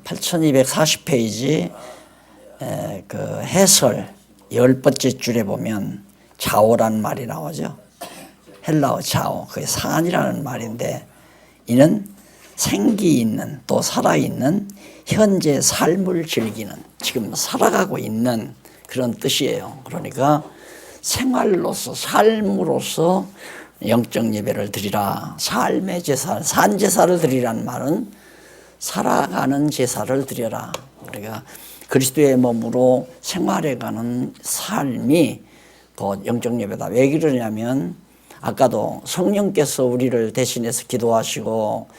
8240페이지 그 해설 10번째 줄에 보면 자오란 말이 나오죠. 헬라어 자오, 그게 산이라는 말인데, 이는 생기 있는, 또 살아있는 현재 삶을 즐기는, 지금 살아가고 있는 그런 뜻이에요. 그러니까 생활로서, 삶으로서 영적 예배를 드리라. 삶의 제사, 산제사를 드리라는 말은 살아가는 제사를 드려라. 우리가 그리스도의 몸으로 생활해가는 삶이 그 영적 예배다. 왜 그러냐면 아까도 성령께서 우리를 대신해서 기도하시고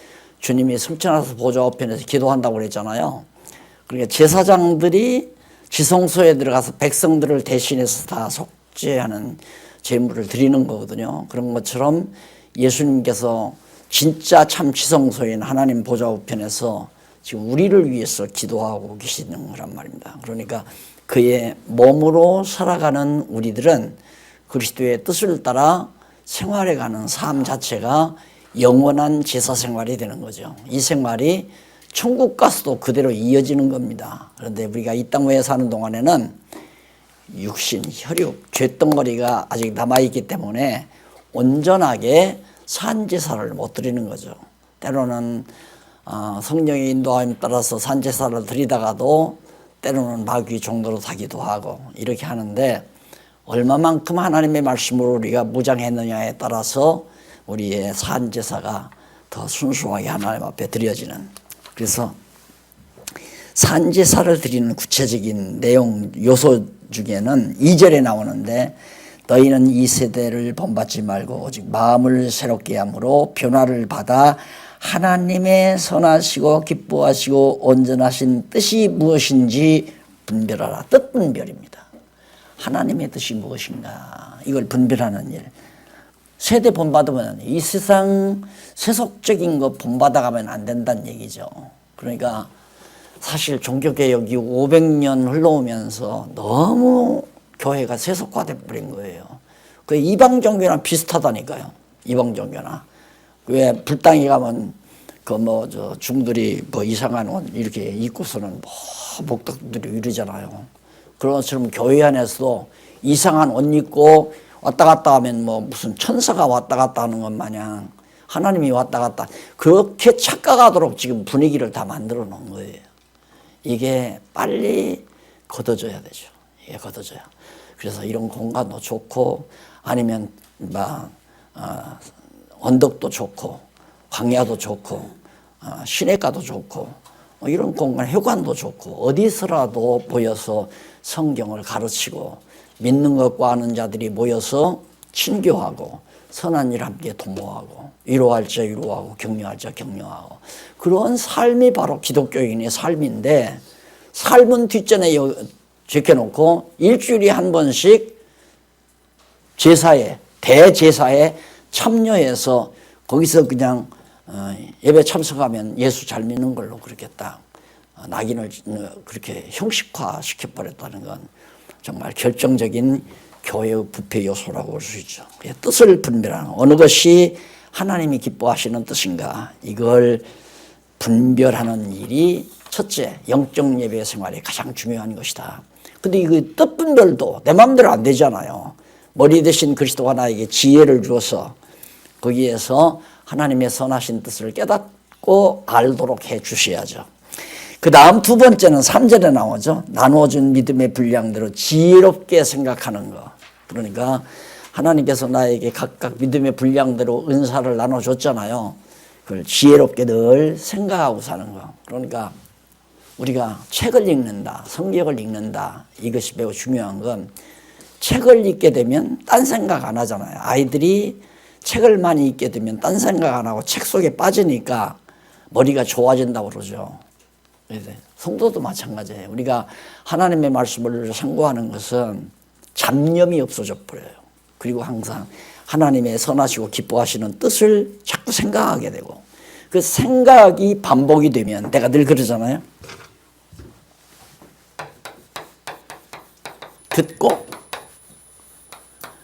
주님이 승천하셔서 보좌 우편에서 기도한다고 그랬잖아요. 그러니까 제사장들이 지성소에 들어가서 백성들을 대신해서 다 속죄하는 제물을 드리는 거거든요. 그런 것처럼 예수님께서 진짜 참 지성소인 하나님 보좌 우편에서 지금 우리를 위해서 기도하고 계시는 거란 말입니다. 그러니까 그의 몸으로 살아가는 우리들은 그리스도의 뜻을 따라 생활해가는 삶 자체가 영원한 제사 생활이 되는 거죠. 이 생활이 천국 가서도 그대로 이어지는 겁니다. 그런데 우리가 이 땅 위에 사는 동안에는 육신, 혈육, 죄덩어리가 아직 남아있기 때문에 온전하게 산제사를 못 드리는 거죠. 때로는 성령의 인도함에 따라서 산제사를 드리다가도 때로는 마귀 종로로 사기도 하고 이렇게 하는데, 얼마만큼 하나님의 말씀으로 우리가 무장했느냐에 따라서 우리의 산제사가 더 순수하게 하나님 앞에 드려지는, 그래서 산제사를 드리는 구체적인 내용 요소 중에는 2절에 나오는데, 너희는 이 세대를 본받지 말고 오직 마음을 새롭게 함으로 변화를 받아 하나님의 선하시고 기뻐하시고 온전하신 뜻이 무엇인지 분별하라. 뜻 분별입니다. 하나님의 뜻이 무엇인가, 이걸 분별하는 일. 세대 본받으면 이 세상 세속적인 거 본받아가면 안 된다는 얘기죠. 그러니까 사실 종교개혁이 500년 흘러오면서 너무 교회가 세속화돼 버린 거예요. 그 이방 종교랑 비슷하다니까요. 이방 종교나. 왜 불당에 가면 그 저 중들이 뭐 이상한 옷 이렇게 입고서는 목덕들이 이러잖아요. 그런 것처럼 교회 안에서도 이상한 옷 입고 왔다 갔다 하면 뭐 무슨 천사가 왔다 갔다 하는 것 마냥 하나님이 왔다 갔다, 그렇게 착각하도록 지금 분위기를 다 만들어 놓은 거예요. 이게 빨리 걷어져야 되죠. 이게 걷어져야. 그래서 이런 공간도 좋고, 아니면 언덕도 좋고, 광야도 좋고, 시내가도 좋고, 이런 공간, 회관도 좋고, 어디서라도 모여서 성경을 가르치고 믿는 것과 아는 자들이 모여서 친교하고 선한 일 함께 도모하고 위로할 자 위로하고 격려할 자 격려하고, 그런 삶이 바로 기독교인의 삶인데, 삶은 뒷전에 제껴놓고 일주일에 한 번씩 제사에, 대제사에 참여해서 거기서 그냥 예배 참석하면 예수 잘 믿는 걸로 그렇게 딱 낙인을 그렇게 형식화 시켜버렸다는 건 정말 결정적인 교회의 부패 요소라고 볼 수 있죠. 뜻을 분별하는, 어느 것이 하나님이 기뻐하시는 뜻인가, 이걸 분별하는 일이 첫째 영적 예배 생활에 가장 중요한 것이다. 근데 이 뜻 분별도 내 마음대로 안 되잖아요. 머리 대신 그리스도가 나에게 지혜를 주어서 거기에서 하나님의 선하신 뜻을 깨닫고 알도록 해 주셔야죠. 그 다음 두 번째는 3절에 나오죠. 나누어준 믿음의 분량대로 지혜롭게 생각하는 거. 그러니까 하나님께서 나에게 각각 믿음의 분량대로 은사를 나눠줬잖아요. 그걸 지혜롭게 늘 생각하고 사는 거. 그러니까 우리가 책을 읽는다, 성경을 읽는다, 이것이 매우 중요한 건, 책을 읽게 되면 딴 생각 안 하잖아요. 아이들이 책을 많이 읽게 되면 딴 생각 안 하고 책 속에 빠지니까 머리가 좋아진다고 그러죠. 성도도 마찬가지예요. 우리가 하나님의 말씀을 상고하는 것은 잡념이 없어져 버려요. 그리고 항상 하나님의 선하시고 기뻐하시는 뜻을 자꾸 생각하게 되고, 그 생각이 반복이 되면, 내가 늘 그러잖아요. 듣고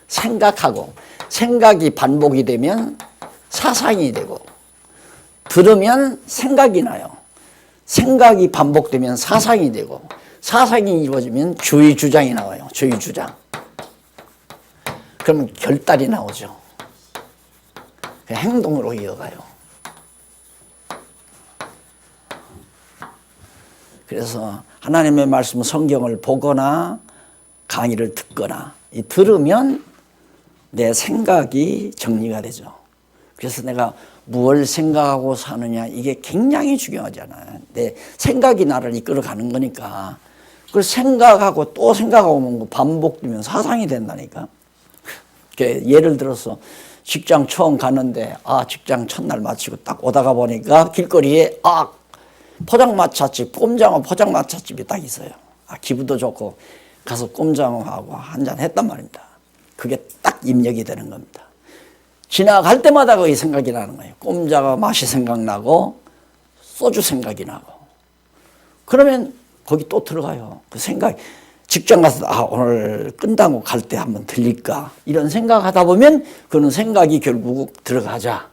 생각하고, 생각이 반복이 되면 사상이 되고, 들으면 생각이 나요. 생각이 반복되면 사상이 되고 사상이 이루어지면 주의 주장이 나와요. 주의 주장. 그러면 결단이 나오죠. 행동으로 이어가요. 그래서 하나님의 말씀 성경을 보거나 강의를 듣거나 들으면 내 생각이 정리가 되죠. 그래서 내가 무엇을 생각하고 사느냐 이게 굉장히 중요하잖아요. 내 생각이 나를 이끌어가는 거니까 그걸 생각하고 또 생각하고 반복되면 사상이 된다니까. 예를 들어서 직장 처음 갔는데 직장 첫날 마치고 딱 오다가 보니까 길거리에 포장마차집 꼼장어 포장마차집이 딱 있어요. 기분도 좋고 가서 꼼장어하고 한잔 했단 말입니다. 그게 딱 입력이 되는 겁니다. 지나갈 때마다 거기 생각이 나는 거예요. 꼼장어 맛이 생각나고 소주 생각이 나고. 그러면 거기 또 들어가요. 그 생각 직장 가서 오늘 끝나고 갈 때 한번 들릴까 이런 생각하다 보면 그는 생각이 결국 들어가자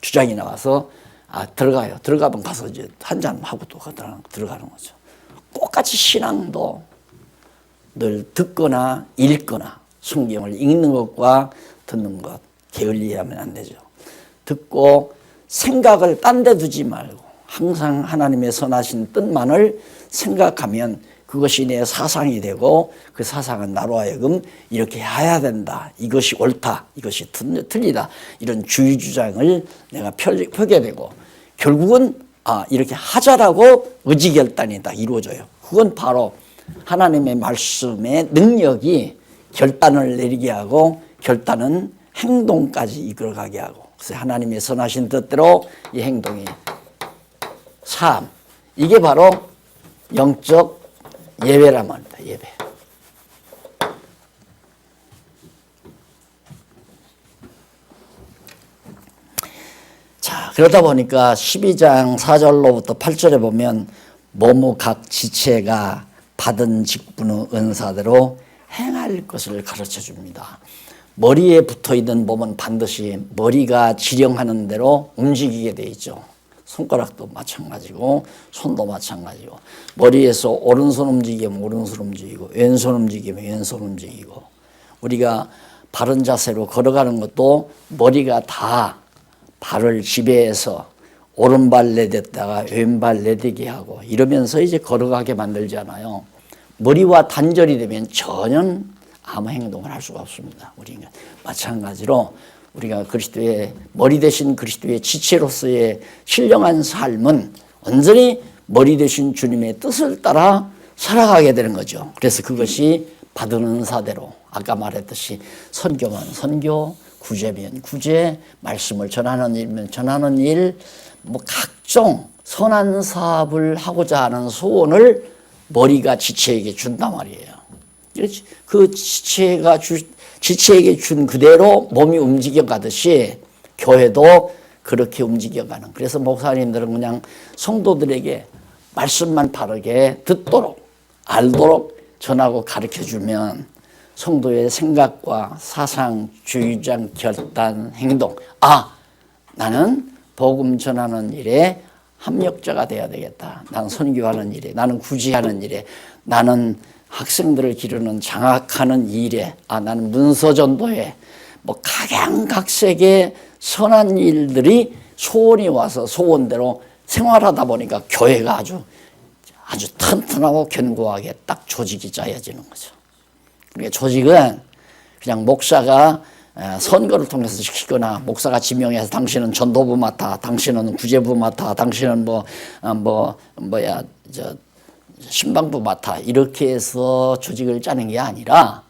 주장이 나와서 들어가요. 들어가면 가서 이제 한잔 하고 또 들어가는 거죠. 똑같이 신앙도 늘 듣거나 읽거나 성경을 읽는 것과 듣는 것 게을리하면 안 되죠. 듣고 생각을 딴 데 두지 말고 항상 하나님의 선하신 뜻만을 생각하면 그것이 내 사상이 되고 그 사상은 나로 하여금 이렇게 해야 된다. 이것이 옳다. 이것이 틀리다. 이런 주의 주장을 내가 펴게 되고 결국은 이렇게 하자라고 의지결단이 딱 이루어져요. 그건 바로 하나님의 말씀의 능력이 결단을 내리게 하고 결단은 행동까지 이끌어가게 하고 그래서 하나님의 선하신 뜻대로 이 행동이 삶 이게 바로 영적 예배란 말입니다. 예배. 자, 그러다 보니까 12장 4절로부터 8절에 보면 모모 각 지체가 받은 직분의 은사대로 행할 것을 가르쳐 줍니다. 머리에 붙어있는 몸은 반드시 머리가 지령하는 대로 움직이게 돼 있죠. 손가락도 마찬가지고 손도 마찬가지고 머리에서 오른손 움직이면 오른손 움직이고 왼손 움직이면 왼손 움직이고 우리가 바른 자세로 걸어가는 것도 머리가 다 발을 지배해서 오른발 내댔다가 왼발 내딛게 하고 이러면서 이제 걸어가게 만들잖아요. 머리와 단절이 되면 전혀 아무 행동을 할 수가 없습니다. 우리가 마찬가지로 우리가 그리스도의 머리 대신 그리스도의 지체로서의 신령한 삶은 온전히 머리 대신 주님의 뜻을 따라 살아가게 되는 거죠. 그래서 그것이 받은 은사대로 아까 말했듯이 선교면 선교, 구제면 구제, 말씀을 전하는 일이면 전하는 일, 각종 선한 사업을 하고자 하는 소원을 머리가 지체에게 준단 말이에요. 그 지체에게 준 그대로 몸이 움직여 가듯이 교회도 그렇게 움직여 가는. 그래서 목사님들은 그냥 성도들에게 말씀만 바르게 듣도록 알도록 전하고 가르쳐 주면 성도의 생각과 사상, 주의장, 결단, 행동 나는 복음 전하는 일에 합력자가 돼야 되겠다. 나는 선교하는 일에, 나는 구제하는 일에, 나는 학생들을 기르는 장학하는 일에, 나는 문서전도에 각양각색의 선한 일들이 소원이 와서 소원대로 생활하다 보니까 교회가 아주 튼튼하고 견고하게 딱 조직이 짜여지는 거죠. 그러니까 조직은 그냥 목사가 선거를 통해서 시키거나 목사가 지명해서 당신은 전도부 맡아, 당신은 구제부 맡아, 당신은 신방부 맡아 이렇게 해서 조직을 짜는 게 아니라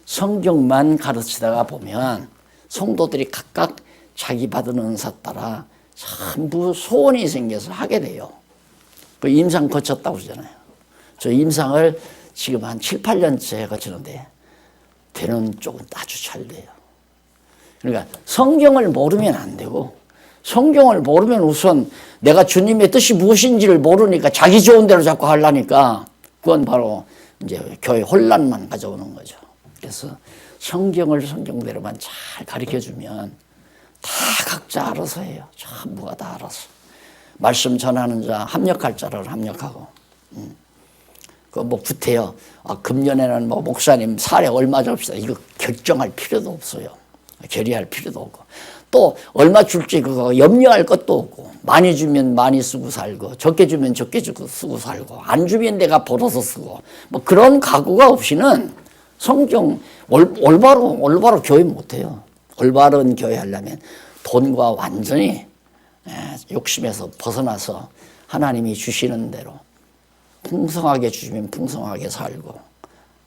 성경만 가르치다가 보면 성도들이 각각 자기 받은 은사 따라 전부 소원이 생겨서 하게 돼요. 그 임상 거쳤다고 그러잖아요. 저 임상을 지금 한 7, 8년째 거치는데 되는 쪽은 아주 잘 돼요. 그러니까 성경을 모르면 안 되고 성경을 모르면 우선 내가 주님의 뜻이 무엇인지를 모르니까 자기 좋은 대로 자꾸 하려니까 그건 바로 이제 교회 혼란만 가져오는 거죠. 그래서 성경을 성경대로만 잘 가르쳐 주면 다 각자 알아서 해요. 전부가 다 알아서. 말씀 전하는 자, 합력할 자를 합력하고. 그 뭐 구태여. 금년에는 뭐 목사님 사례 얼마 줍시다. 이거 결정할 필요도 없어요. 결의할 필요도 없고. 또 얼마 줄지 그거 염려할 것도 없고. 많이 주면 많이 쓰고 살고, 적게 주면 적게 쓰고 살고, 안 주면 내가 벌어서 쓰고, 뭐 그런 각오가 없이는 성경 올바로 교회 못해요. 올바른 교회 하려면 돈과 완전히 욕심에서 벗어나서 하나님이 주시는 대로 풍성하게 주시면 풍성하게 살고,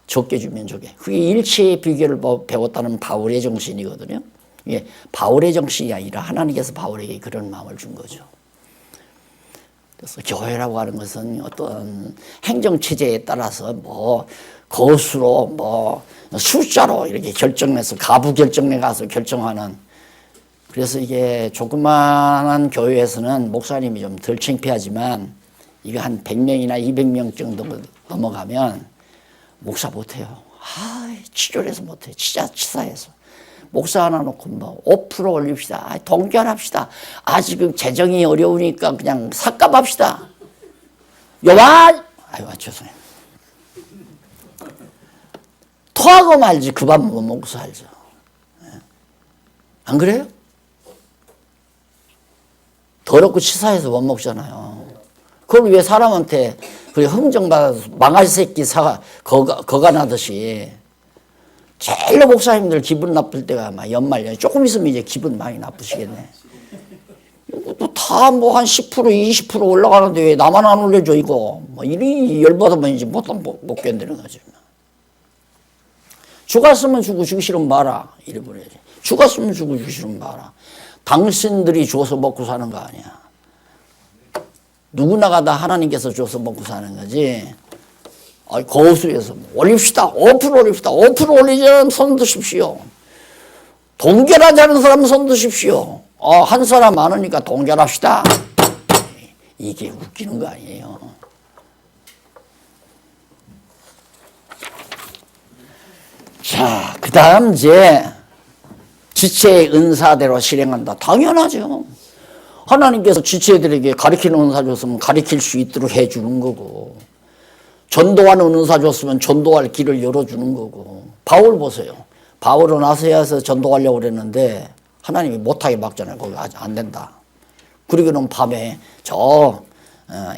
적게 주면 적게. 그게 일체의 비결을 배웠다는 바울의 정신이거든요. 예, 바울의 정신이 아니라 하나님께서 바울에게 그런 마음을 준 거죠. 그래서 교회라고 하는 것은 어떤 행정체제에 따라서 뭐 거수로 뭐 숫자로 이렇게 결정해서 가부 결정에 가서 결정하는, 그래서 이게 조그마한 교회에서는 목사님이 좀 덜 창피하지만 이거 한 100명이나 200명 정도 넘어가면 목사 못해요. 치졸해서 못해요. 치사해서. 목사 하나 놓고 뭐 5% 올립시다. 동결합시다. 지금 재정이 어려우니까 그냥 삭감합시다. 요만! 죄송해요. 토하고 말지 그 밥 못 먹고 살죠. 안 그래요? 더럽고 치사해서 못 먹잖아요. 그걸 왜 사람한테 흥정받아서 망할 새끼 사가 거간하듯이. 제일로 목사님들 기분 나쁠 때가 막 연말 조금 있으면 이제 기분 많이 나쁘시겠네. 다 뭐 한 10% 20% 올라가는데 왜 나만 안 올려줘 이거. 뭐 이리 열받으면 이제 못 견디는 거지. 죽었으면 주고 주기 싫으면 마라. 이래 버려야지. 죽었으면 주고 주기 싫으면 마라. 당신들이 줘서 먹고 사는 거 아니야. 누구나가 다 하나님께서 줘서 먹고 사는 거지. 거수에서 올립시다. 5% 올립시다. 5% 올리자면 손 드십시오. 동결하자는 사람은 손 드십시오. 한 사람 많으니까 동결합시다. 이게 웃기는 거 아니에요. 자, 그 다음 이제 지체의 은사대로 실행한다. 당연하죠. 하나님께서 지체들에게 가르치는 은사 줬으면 가르칠 수 있도록 해주는 거고, 전도하는 은사 줬으면 전도할 길을 열어주는 거고. 바울 보세요. 바울은 아시아에서 전도하려고 그랬는데 하나님이 못하게 막잖아요. 거기 안 된다. 그러고는 밤에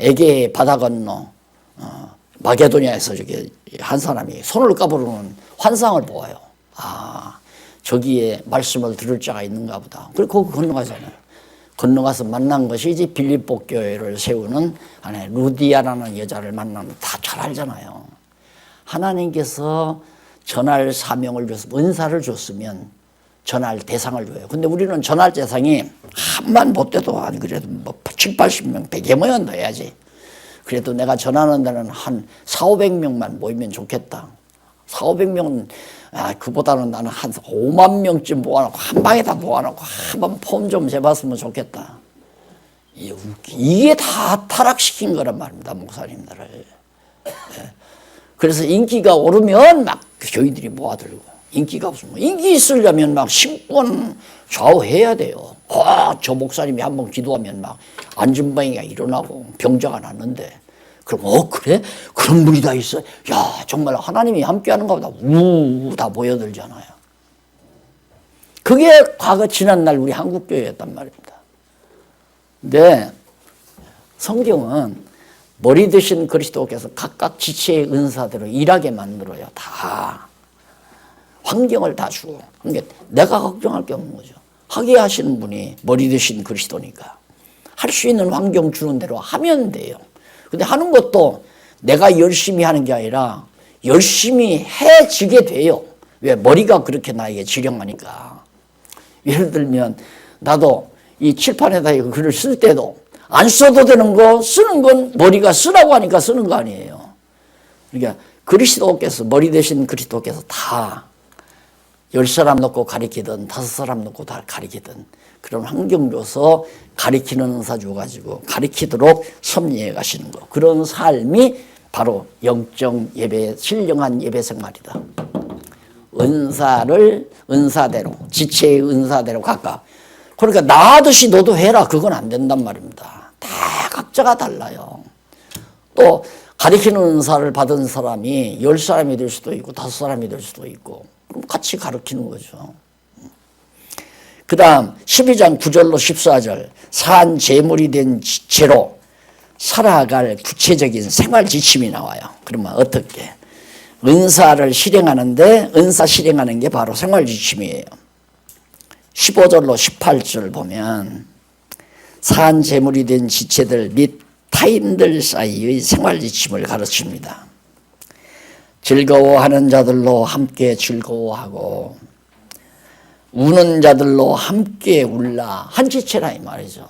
에게 바다 건너 마게도냐에서 저기 한 사람이 손을 까부르는 환상을 보아요. 저기에 말씀을 들을 자가 있는가 보다. 그리고 거기 건너가잖아요. 건너가서 만난 것이 이제 빌립보 교회를 세우는 루디아라는 여자를 만나면 다 잘 알잖아요. 하나님께서 전할 사명을 줬으면, 은사를 줬으면 전할 대상을 줘요. 근데 우리는 전할 대상이 한만 못 돼도 안 그래도 뭐 7, 80명, 100여 명 넣어야지. 그래도 내가 전하는 데는 한 4, 500명만 모이면 좋겠다. 4, 500명은 그보다는 나는 한 5만 명쯤 모아놓고 한 방에 다 모아놓고 한번 폼 좀 재봤으면 좋겠다. 이게 다 타락시킨 거란 말입니다, 목사님들을. 그래서 인기가 오르면 막 교인들이 모아들고, 인기가 없으면, 인기 있으려면 막 신권 좌우해야 돼요. 저 목사님이 한번 기도하면 막 안진뱅이가 일어나고 병자가 났는데, 그럼 그래? 그런 분이 다 있어? 야, 정말 하나님이 함께하는가 보다. 다 모여들잖아요. 그게 과거 지난날 우리 한국교회였단 말입니다. 근데 성경은 머리 드신 그리스도께서 각각 지체의 은사대로 일하게 만들어요. 다. 환경을 다 주고. 그러니까 내가 걱정할 게 없는 거죠. 하게 하시는 분이 머리 드신 그리스도니까. 할 수 있는 환경 주는 대로 하면 돼요. 근데 하는 것도 내가 열심히 하는 게 아니라 열심히 해지게 돼요. 왜? 머리가 그렇게 나에게 지령하니까. 예를 들면 나도 이 칠판에다 이거 글을 쓸 때도 안 써도 되는 거 쓰는 건 머리가 쓰라고 하니까 쓰는 거 아니에요. 그러니까 그리스도께서, 머리 대신 그리스도께서 다 10사람 놓고 가리키든 5사람 놓고 다 가리키든 그런 환경 줘서 가리키는 은사 줘가지고 가리키도록 섭리해 가시는 거. 그런 삶이 바로 영적 예배, 신령한 예배 생활이다. 은사를 은사대로, 지체의 은사대로 각각. 그러니까 나 하듯이 너도 해라. 그건 안 된단 말입니다. 다 각자가 달라요. 또 가르치는 은사를 받은 사람이 10사람이 될 수도 있고 5사람이 될 수도 있고 그럼 같이 가르치는 거죠. 그 다음 12장 9절로 14절 산 제물이 된 지체로 살아갈 구체적인 생활 지침이 나와요. 그러면 어떻게? 은사를 실행하는데 은사 실행하는 게 바로 생활 지침이에요. 15절로 18절 보면 산 제물이 된 지체들 및 타인들 사이의 생활 지침을 가르칩니다. 즐거워하는 자들로 함께 즐거워하고 우는 자들로 함께 울라. 한 지체라 이 말이죠.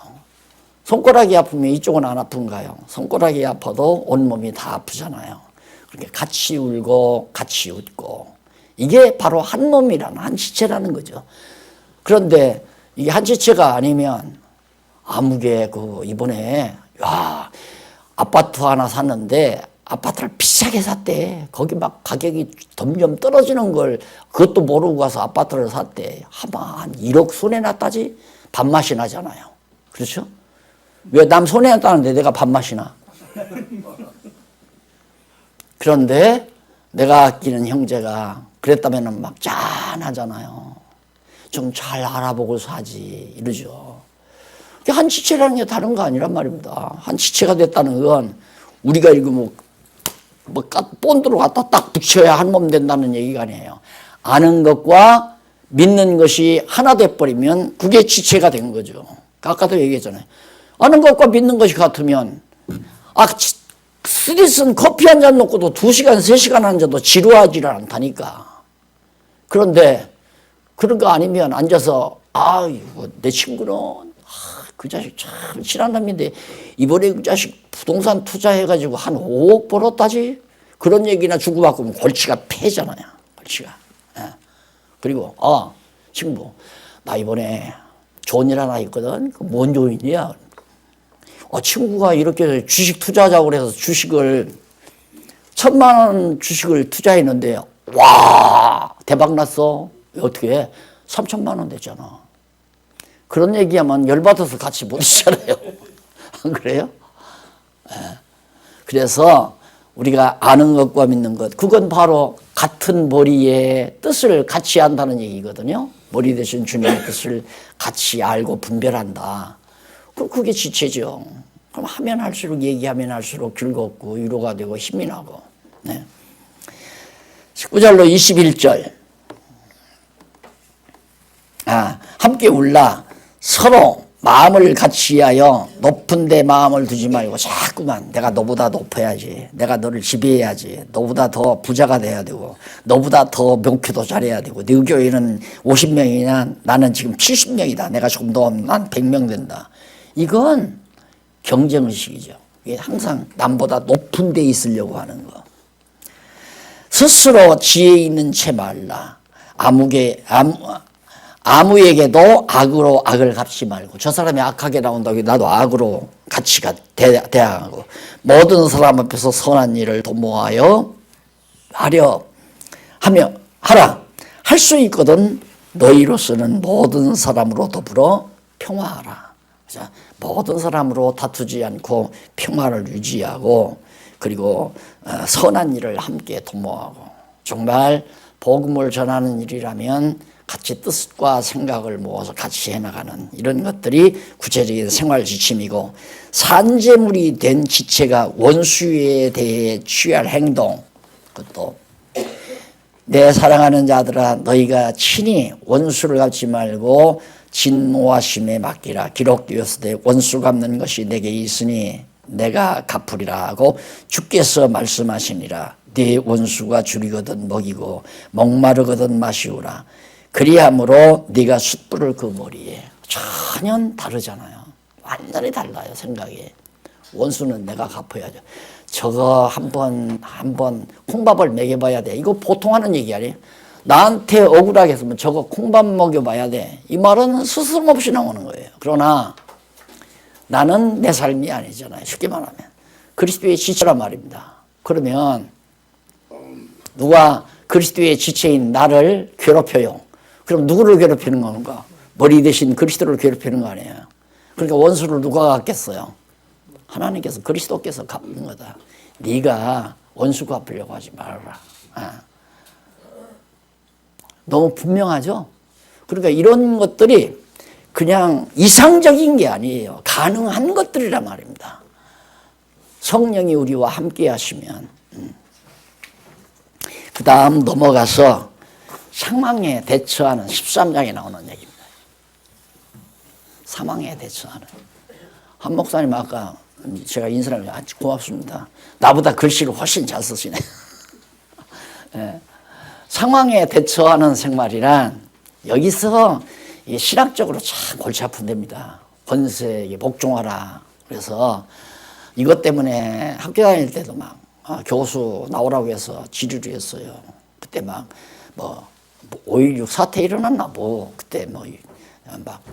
손가락이 아프면 이쪽은 안 아픈가요? 손가락이 아파도 온몸이 다 아프잖아요. 그렇게 같이 울고 같이 웃고 이게 바로 한 몸이라는 한 지체라는 거죠. 그런데 이게 한 지체가 아니면 아무개 이번에 아파트 하나 샀는데 아파트를 비싸게 샀대. 거기 막 가격이 점점 떨어지는 걸 그것도 모르고 가서 아파트를 샀대. 한 1억 손해 났다지? 밥맛이 나잖아요. 그렇죠? 왜 남 손해 났다는데 내가 밥맛이 나? 그런데 내가 아끼는 형제가 그랬다면 막 짠하잖아요. 좀 잘 알아보고 사지 이러죠. 한 지체라는 게 다른 거 아니란 말입니다. 한 지체가 됐다는 건 우리가 이거 본드로 갖다 딱 붙여야 한 몸 된다는 얘기가 아니에요. 아는 것과 믿는 것이 하나 돼버리면 그게 지체가 된 거죠. 아까도 얘기했잖아요. 아는 것과 믿는 것이 같으면 스리슨 커피 한 잔 놓고도 2시간, 3시간 앉아도 지루하지를 않다니까. 그런데 그런 거 아니면 앉아서 내 친구는 그 자식 참 친한 놈인데 이번에 그 자식 부동산 투자해가지고 한 5억 벌었다지? 그런 얘기나 주고받고 보면 골치가 패잖아요. 골치가. 그리고 친구 나 이번에 좋은 일 하나 있거든. 뭔 좋은 일이야? 친구가 이렇게 주식 투자하자고 그래서 주식을 1,000만 원 주식을 투자했는데 와 대박 났어. 어떻게 해? 3,000만 원 됐잖아. 그런 얘기하면 열받아서 같이 못 있잖아요. 안 그래요? 그래서 우리가 아는 것과 믿는 것 그건 바로 같은 머리의 뜻을 같이 한다는 얘기거든요. 머리 대신 주님의 뜻을 같이 알고 분별한다. 그게 지체죠. 그럼 하면 할수록 얘기하면 할수록 즐겁고 위로가 되고 힘이 나고. 19절로 21절 함께 울라. 서로 마음을 같이 하여 높은 데 마음을 두지 말고 자꾸만 내가 너보다 높아야지. 내가 너를 지배해야지. 너보다 더 부자가 돼야 되고 너보다 더 명쾌도 잘해야 되고 네 교회는 50명이냐 나는 지금 70명이다. 내가 조금 더 난 100명 된다. 이건 경쟁의식이죠. 이게 항상 남보다 높은 데 있으려고 하는 거. 스스로 지혜 있는 채 말라. 아무에게도 악으로 악을 갚지 말고 저 사람이 악하게 나온다고 나도 악으로 같이 대항하고 모든 사람 앞에서 선한 일을 도모하여 하라. 할 수 있거든 너희로서는 모든 사람으로 더불어 평화하라. 모든 사람으로 다투지 않고 평화를 유지하고 그리고 선한 일을 함께 도모하고 정말 복음을 전하는 일이라면 같이 뜻과 생각을 모아서 같이 해나가는 이런 것들이 구체적인 생활 지침이고 산재물이 된 지체가 원수에 대해 취할 행동 그것도 내 사랑하는 자들아 너희가 친히 원수를 갚지 말고 진노하심에 맡기라. 기록되었으되 원수 갚는 것이 내게 있으니 내가 갚으리라 하고 주께서 말씀하시니라. 네 원수가 줄이거든 먹이고 목마르거든 마시우라. 그리함으로 네가 숯불을 그 머리에. 전혀 다르잖아요. 완전히 달라요 생각이. 원수는 내가 갚아야죠. 저거 한번 콩밥을 먹여봐야 돼. 이거 보통 하는 얘기 아니에요. 나한테 억울하게 했으면 저거 콩밥 먹여봐야 돼. 이 말은 스스럼없이 나오는 거예요. 그러나 나는 내 삶이 아니잖아요. 쉽게 말하면. 그리스도의 지체란 말입니다. 그러면 누가 그리스도의 지체인 나를 괴롭혀요. 그럼 누구를 괴롭히는 건가? 머리 대신 그리스도를 괴롭히는 거 아니에요. 그러니까 원수를 누가 갖겠어요? 하나님께서 그리스도께서 갚는 거다. 네가 원수 갚으려고 하지 말아라. 너무 분명하죠? 그러니까 이런 것들이 그냥 이상적인 게 아니에요. 가능한 것들이란 말입니다. 성령이 우리와 함께 하시면. 그 다음 넘어가서 상황에 대처하는 13장에 나오는 얘기입니다. 상황에 대처하는. 한 목사님 아까 제가 인사를 아주 고맙습니다. 나보다 글씨를 훨씬 잘 쓰시네. 네. 상황에 대처하는 생활이란 여기서 신학적으로 참 골치 아픈 데입니다. 권세에게 복종하라. 그래서 이것 때문에 학교 다닐 때도 막 교수 나오라고 해서 질의를 했어요. 그때 막 5.16 사태 일어났나 뭐 그때 막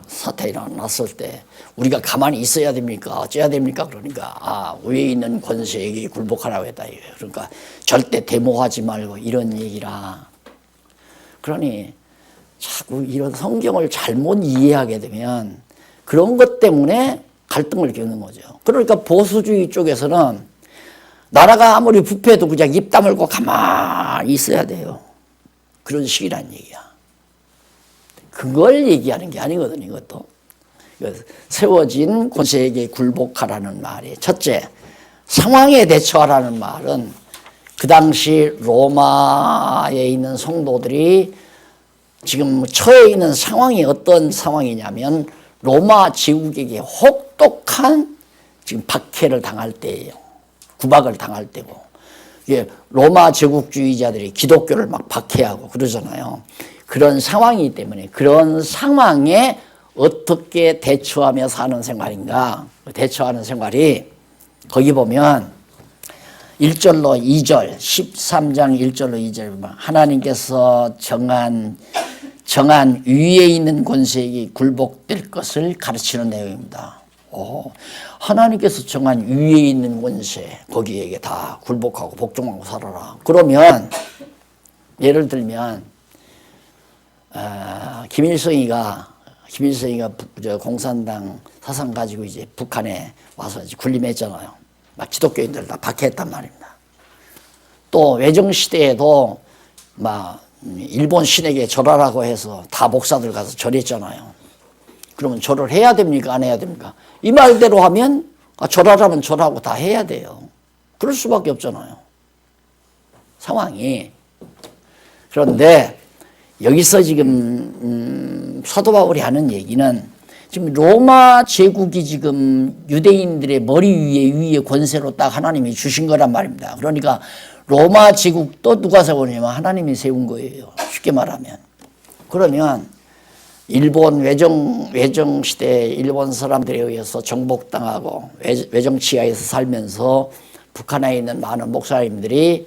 사태 일어났을 때 우리가 가만히 있어야 됩니까? 어째야 됩니까? 그러니까 위에 있는 권세에게 굴복하라고 했다. 그러니까 절대 데모하지 말고 이런 얘기라. 그러니 자꾸 이런 성경을 잘못 이해하게 되면 그런 것 때문에 갈등을 겪는 거죠. 그러니까 보수주의 쪽에서는 나라가 아무리 부패해도 그냥 입 다물고 가만히 있어야 돼요. 그런 식이란 얘기야. 그걸 얘기하는 게 아니거든요, 이것도. 세워진 권세에게 굴복하라는 말이 첫째, 상황에 대처하라는 말은 그 당시 로마에 있는 성도들이 지금 처해 있는 상황이 어떤 상황이냐면 로마 제국에게 혹독한 지금 박해를 당할 때예요. 구박을 당할 때고. 로마 제국주의자들이 기독교를 막 박해하고 그러잖아요. 그런 상황이기 때문에 그런 상황에 어떻게 대처하며 사는 생활인가? 대처하는 생활이 거기 보면 1절로 2절, 13장 1절로 2절 보면 하나님께서 정한 위에 있는 권세에게 굴복될 것을 가르치는 내용입니다. 하나님께서 정한 위에 있는 권세 거기에게 다 굴복하고 복종하고 살아라. 그러면 예를 들면 김일성이가 공산당 사상 가지고 이제 북한에 와서 이제 군림했잖아요. 막 기독교인들 다 박해했단 말입니다. 또 외정 시대에도 막 일본 신에게 절하라고 해서 다 목사들 가서 절했잖아요. 그러면 절을 해야 됩니까? 안 해야 됩니까? 이 말대로 하면 절하라면 절하고 다 해야 돼요. 그럴 수밖에 없잖아요. 상황이. 그런데 여기서 지금 사도 바울이 하는 얘기는 지금 로마 제국이 지금 유대인들의 머리 위에 권세로 딱 하나님이 주신 거란 말입니다. 그러니까 로마 제국도 누가 세우냐면 하나님이 세운 거예요. 쉽게 말하면. 그러면 일본 외정 시대 일본 사람들에 의해서 정복당하고 외정 치하에서 살면서 북한에 있는 많은 목사님들이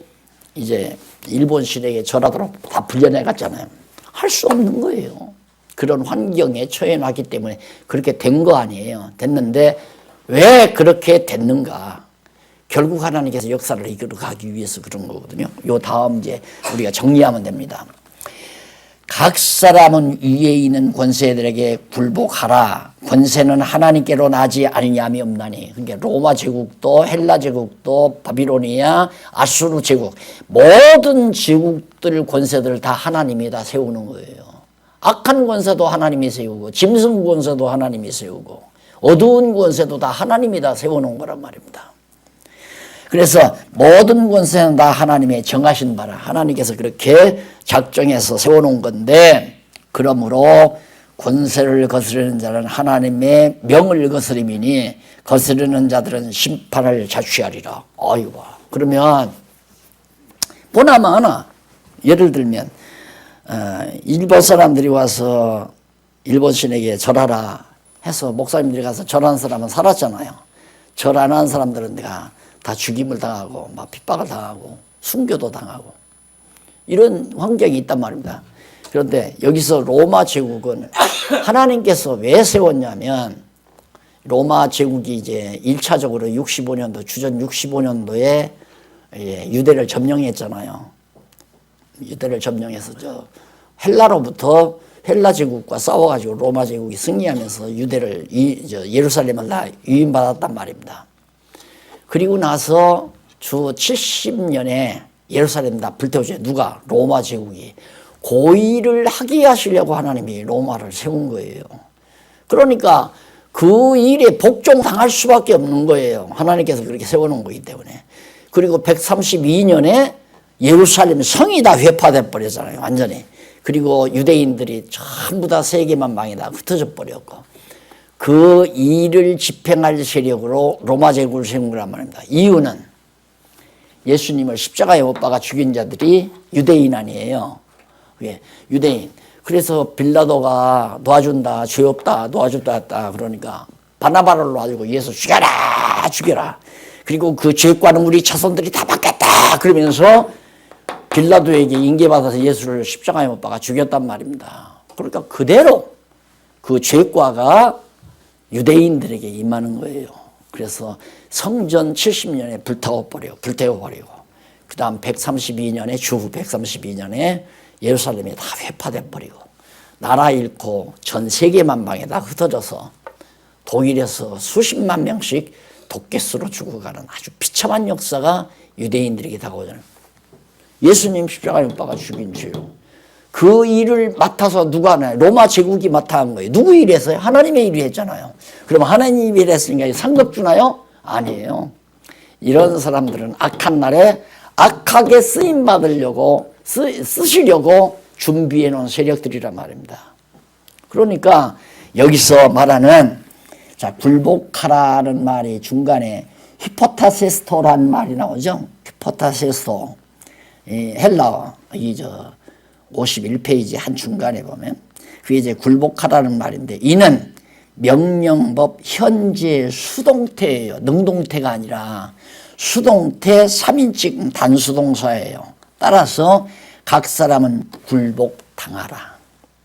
이제 일본 신에게 절하도록 다 불려내 갔잖아요. 할 수 없는 거예요. 그런 환경에 처해 놨기 때문에 그렇게 된 거 아니에요. 됐는데 왜 그렇게 됐는가? 결국 하나님께서 역사를 이끌어 가기 위해서 그런 거거든요. 요 다음 이제 우리가 정리하면 됩니다. 각 사람은 위에 있는 권세들에게 굴복하라. 권세는 하나님께로 나지 아니냐함이 없나니. 그러니까 로마 제국도 헬라 제국도 바비로니아 아수르 제국 모든 제국들 권세들 다 하나님이 다 세우는 거예요. 악한 권세도 하나님이 세우고 짐승 권세도 하나님이 세우고 어두운 권세도 다 하나님이 다 세워놓은 거란 말입니다. 그래서 모든 권세는 다 하나님의 정하신 바라 하나님께서 그렇게 작정해서 세워놓은 건데 그러므로 권세를 거스르는 자는 하나님의 명을 거스림이니 거스르는 자들은 심판을 자취하리라. 아이고 그러면 보나마나 예를 들면 일본 사람들이 와서 일본 신에게 절하라 해서 목사님들이 가서 절하는 사람은 살았잖아요. 절 안 하는 사람들은 내가 다 죽임을 당하고 막 핍박을 당하고 순교도 당하고 이런 환경이 있단 말입니다. 그런데 여기서 로마 제국은 하나님께서 왜 세웠냐면 로마 제국이 이제 1차적으로 65년도 주전 65년도에 유대를 점령했잖아요. 유대를 점령해서 헬라로부터 헬라 제국과 싸워가지고 로마 제국이 승리하면서 유대를 예루살렘을 다 유인받았단 말입니다. 그리고 나서 주 70년에 예루살렘 다 불태워져. 누가? 로마 제국이. 그 일을 하게 하시려고 하나님이 로마를 세운 거예요. 그러니까 그 일에 복종당할 수밖에 없는 거예요. 하나님께서 그렇게 세워놓은 거기 때문에. 그리고 132년에 예루살렘 성이 다 회파돼 버렸잖아요. 완전히. 그리고 유대인들이 전부 다 세계만 망이 다 흩어져 버렸고, 그 일을 집행할 세력으로 로마 제국을 세운 거란 말입니다. 이유는 예수님을 십자가에 못 박아 죽인 자들이 유대인 아니에요. 유대인. 그래서 빌라도가 놓아준다, 죄 없다, 놓아준다 했다. 그러니까 바나바를 놓아주고 예수 죽여라, 죽여라. 그리고 그 죄과는 우리 자손들이 다 받겠다. 그러면서 빌라도에게 인계받아서 예수를 십자가에 못 박아 죽였단 말입니다. 그러니까 그대로 그 죄과가 유대인들에게 임하는 거예요. 그래서 성전 70년에 불태워버리고, 그 다음 132년에, 주후 132년에 예루살렘이 다 회파돼 버리고, 나라 잃고 전 세계 만방에 다 흩어져서 독일에서 수십만 명씩 독개수로 죽어가는 아주 비참한 역사가 유대인들에게 다가오잖아요. 예수님 십자가에 못 박아 죽인 죄요. 그 일을 맡아서 누가 하나요? 로마 제국이 맡아 한 거예요. 누구 일이 했어요? 하나님의 일이 했잖아요. 그럼 하나님이 일을 했으니까 상급 주나요? 아니에요. 이런 사람들은 악한 날에 악하게 쓰임 받으려고 쓰시려고 준비해 놓은 세력들이란 말입니다. 그러니까 여기서 말하는, 자, 굴복하라는 말이 중간에 히포타세스토라는 말이 나오죠. 히포타세스토. 헬라어, 51페이지 한 중간에 보면 그게 이제 굴복하라는 말인데, 이는 명령법 현재 수동태예요. 능동태가 아니라 수동태 3인칭 단수동사예요. 따라서 각 사람은 굴복당하라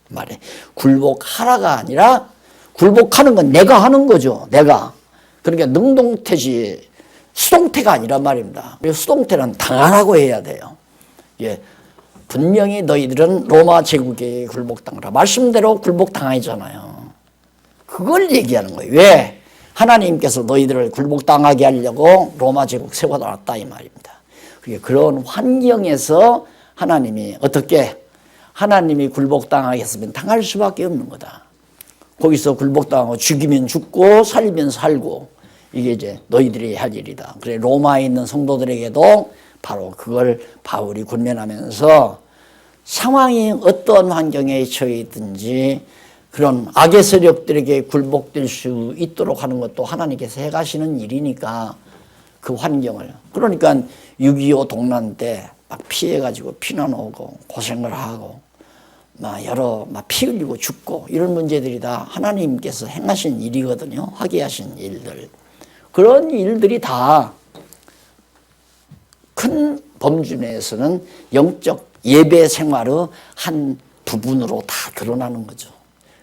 말해. 굴복하라가 아니라, 굴복하는 건 내가 하는 거죠. 내가. 그러니까 능동태지 수동태가 아니란 말입니다. 수동태는 당하라고 해야 돼요. 예, 분명히 너희들은 로마 제국에 굴복당하라. 말씀대로 굴복당하잖아요. 그걸 얘기하는 거예요. 왜? 하나님께서 너희들을 굴복당하게 하려고 로마 제국 세워놨다 이 말입니다. 그런 환경에서 하나님이 어떻게, 하나님이 굴복당하게 했으면 당할 수밖에 없는 거다. 거기서 굴복당하고 죽이면 죽고 살리면 살고, 이게 이제 너희들이 할 일이다. 그래, 로마에 있는 성도들에게도 바로 그걸 바울이 권면하면서, 상황이 어떤 환경에 처해 있든지 그런 악의 세력들에게 굴복될 수 있도록 하는 것도 하나님께서 해가시는 일이니까, 그 환경을. 그러니까 6.25 동란 때 막 피해가지고 피난 오고 고생을 하고 막 피 흘리고 죽고 이런 문제들이 다 하나님께서 행하신 일이거든요. 하게 하신 일들. 그런 일들이 다 큰 범주 내에서는 영적 예배 생활의 한 부분으로 다 드러나는 거죠.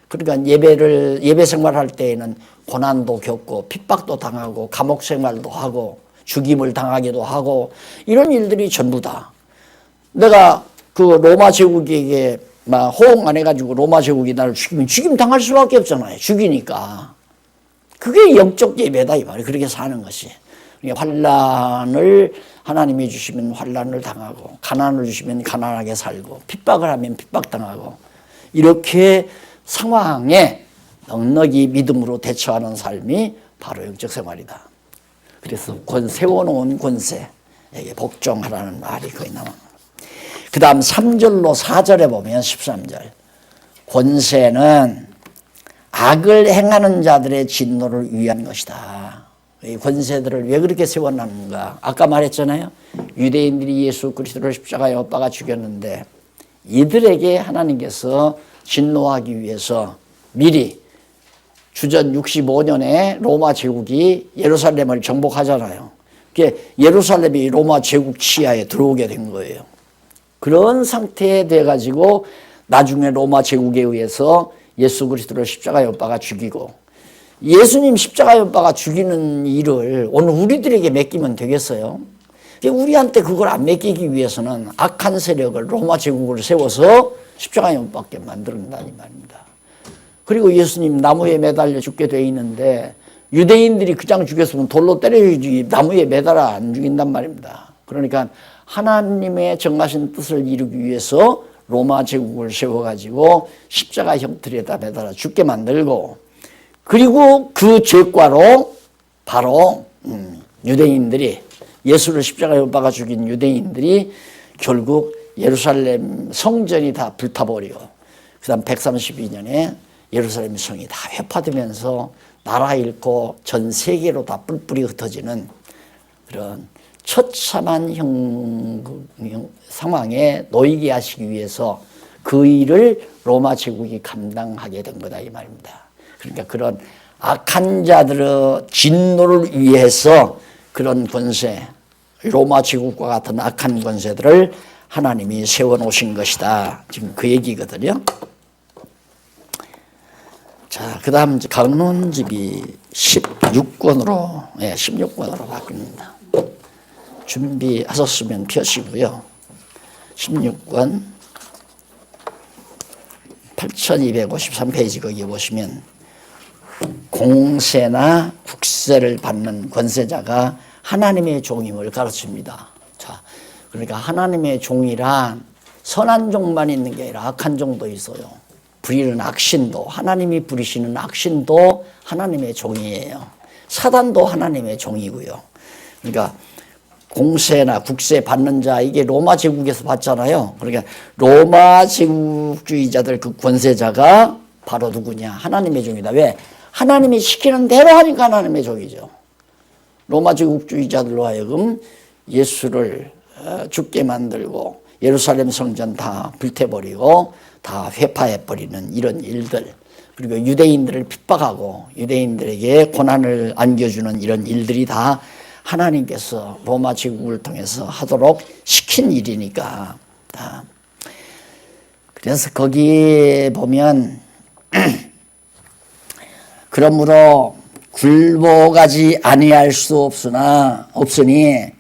그러니까 예배 생활할 때에는 고난도 겪고 핍박도 당하고 감옥 생활도 하고 죽임을 당하기도 하고, 이런 일들이 전부 다. 내가 그 로마 제국에게 막 호응 안 해가지고 로마 제국이 나를 죽이면 죽임 당할 수밖에 없잖아요. 죽이니까. 그게 영적 예배다 이 말이에요. 그렇게 사는 것이. 환난을 하나님이 주시면 환난을 당하고, 가난을 주시면 가난하게 살고, 핍박을 하면 핍박당하고, 이렇게 상황에 넉넉히 믿음으로 대처하는 삶이 바로 영적 생활이다. 그래서 세워놓은 권세에게 복종하라는 말이 거의 나옵니다. 그 다음 3절로 4절에 보면 13절. 권세는 악을 행하는 자들의 진노를 위한 것이다. 이 권세들을 왜 그렇게 세워놨는가? 아까 말했잖아요. 유대인들이 예수 그리스도를 십자가에 못 박아 죽였는데, 이들에게 하나님께서 진노하기 위해서 미리 주전 65년에 로마 제국이 예루살렘을 정복하잖아요. 예루살렘이 로마 제국 치하에 들어오게 된 거예요. 그런 상태에 돼가지고 나중에 로마 제국에 의해서 예수 그리스도를 십자가에 못 박아 죽이고, 예수님 십자가에 못 박아 죽이는 일을 오늘 우리들에게 맡기면 되겠어요? 우리한테 그걸 안 맡기기 위해서는 악한 세력을 로마 제국을 세워서 십자가에 못 박게 만든다는 말입니다. 그리고 예수님 나무에 매달려 죽게 돼 있는데, 유대인들이 그냥 죽였으면 돌로 때려주지 나무에 매달아 안 죽인단 말입니다. 그러니까 하나님의 정하신 뜻을 이루기 위해서 로마 제국을 세워가지고 십자가 형틀에다 매달아 죽게 만들고, 그리고 그 죄과로 바로 유대인들이, 예수를 십자가에 못 박아 죽인 유대인들이 결국 예루살렘 성전이 다 불타버리고, 그 다음 132년에 예루살렘 성이 다 회파되면서 나라 잃고 전 세계로 다 뿔뿔이 흩어지는 그런 처참한 상황에 놓이게 하시기 위해서 그 일을 로마 제국이 감당하게 된 거다 이 말입니다. 그러니까 그런 악한 자들의 진노를 위해서 그런 권세, 로마 제국과 같은 악한 권세들을 하나님이 세워놓으신 것이다. 지금 그 얘기거든요. 자, 그 다음 강론집이 16권으로, 16권으로 바뀝니다. 준비하셨으면 펴시고요. 16권 8253페이지 거기 보시면 공세나 국세를 받는 권세자가 하나님의 종임을 가르칩니다. 자, 그러니까 하나님의 종이란 선한 종만 있는 게 아니라 악한 종도 있어요. 부리는 악신도, 하나님이 부리시는 악신도 하나님의 종이에요. 사단도 하나님의 종이고요. 그러니까 공세나 국세 받는 자, 이게 로마 제국에서 받잖아요. 그러니까 로마 제국주의자들 그 권세자가 바로 누구냐? 하나님의 종이다. 왜? 하나님이 시키는 대로 하니까 하나님의 종이죠. 로마 제국주의자들로 하여금 예수를 죽게 만들고 예루살렘 성전 다 불태버리고 다 회파해버리는 이런 일들, 그리고 유대인들을 핍박하고 유대인들에게 고난을 안겨주는 이런 일들이 다 하나님께서 로마 제국을 통해서 하도록 시킨 일이니까. 그래서 거기에 보면 그러므로 굴복하지 아니할 수 없으니,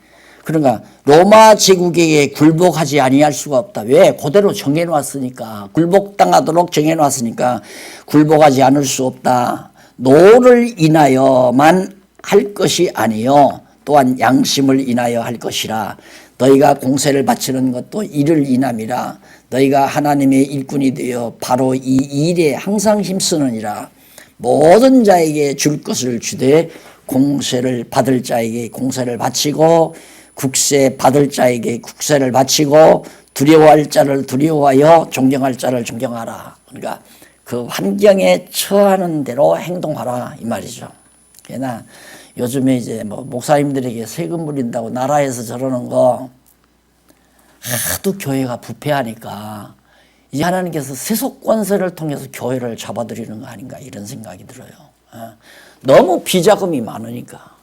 그러니까 로마 제국에게 굴복하지 아니할 수가 없다. 왜? 그대로 정해놨으니까, 굴복당하도록 정해놨으니까 굴복하지 않을 수 없다. 노를 인하여만 할 것이 아니요 또한 양심을 인하여 할 것이라. 너희가 공세를 바치는 것도 이를 인함이라. 너희가 하나님의 일꾼이 되어 바로 이 일에 항상 힘쓰느니라. 모든 자에게 줄 것을 주되 공세를 받을 자에게 공세를 바치고 국세 받을 자에게 국세를 바치고 두려워할 자를 두려워하여 존경할 자를 존경하라. 그러니까 그 환경에 처하는 대로 행동하라 이 말이죠. 그러나 요즘에 이제 뭐 목사님들에게 세금 물린다고 나라에서 저러는 거 하도 교회가 부패하니까 이제 하나님께서 세속 권세를 통해서 교회를 잡아들이는 거 아닌가 이런 생각이 들어요. 너무 비자금이 많으니까.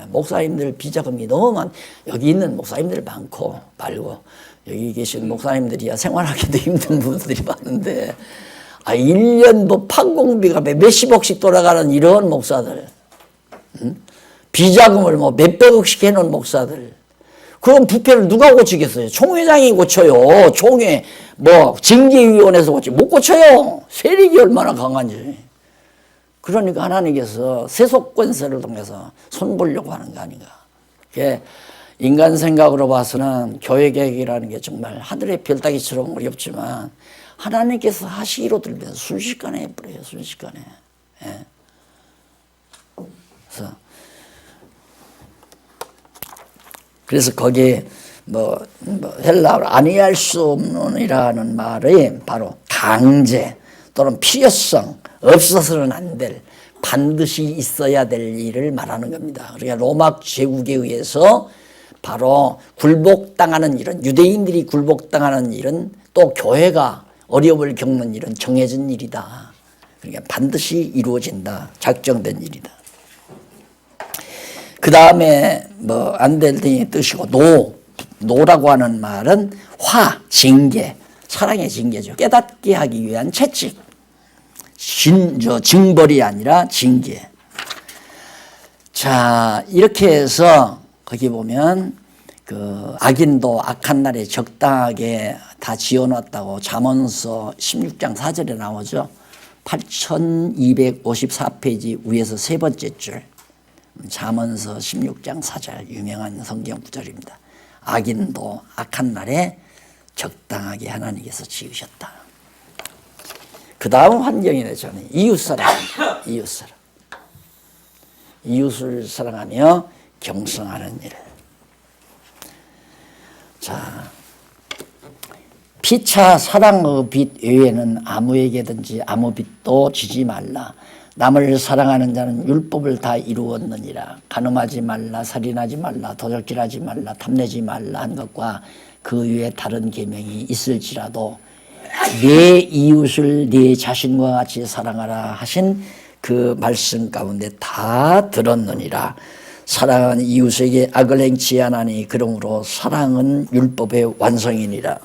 목사님들 비자금이 너무 여기 있는 목사님들 많고 말고 여기 계신 목사님들이야 생활하기도 힘든 분들이 많은데 1년 뭐 판공비가 몇십억씩 돌아가는 이런 목사들, 비자금을 뭐 몇백억씩 해놓은 목사들, 그럼 부패를 누가 고치겠어요? 총회장이 고쳐요. 총회 뭐 징계위원회에서 못 고쳐요. 세력이 얼마나 강한지. 그러니까 하나님께서 세속 권세를 통해서 손보려고 하는 거 아닌가. 인간 생각으로 봐서는 교회 개혁이라는 게 정말 하늘의 별따기처럼 어렵지만 하나님께서 하시기로 들면 순식간에 해버려요. 순식간에. 그래서 거기에 헬라어로 아니할 수 없는이라는 말이 바로 강제 또는 필요성, 없어서는 안 될, 반드시 있어야 될 일을 말하는 겁니다. 그러니까 로마 제국에 의해서 바로 굴복당하는 일은, 유대인들이 굴복당하는 일은, 또 교회가 어려움을 겪는 일은 정해진 일이다. 그러니까 반드시 이루어진다. 작정된 일이다. 그 다음에 안 될 등의 뜻이고 노라고 하는 말은 징계, 사랑의 징계죠. 깨닫게 하기 위한 채찍. 징벌이 아니라 징계. 자, 이렇게 해서 거기 보면 그 악인도 악한 날에 적당하게 다 지어놨다고 잠언서 16장 4절에 나오죠. 8254페이지 위에서 세 번째 줄, 잠언서 16장 4절 유명한 성경 구절입니다. 악인도 악한 날에 적당하게 하나님께서 지으셨다. 그 다음 환경이네. 저는 이웃사랑, 이웃사랑. 이웃을 사랑하며 경성하는 일. 자, 피차 사랑의 빚 외에는 아무에게든지 아무 빚도 지지 말라. 남을 사랑하는 자는 율법을 다 이루었느니라. 간음하지 말라, 살인하지 말라, 도적질하지 말라, 탐내지 말라 한 것과 그 외에 다른 계명이 있을지라도 내 이웃을 내 자신과 같이 사랑하라 하신 그 말씀 가운데 다 들었느니라. 사랑은 이웃에게 악을 행치 않으니 그러므로 사랑은 율법의 완성이니라.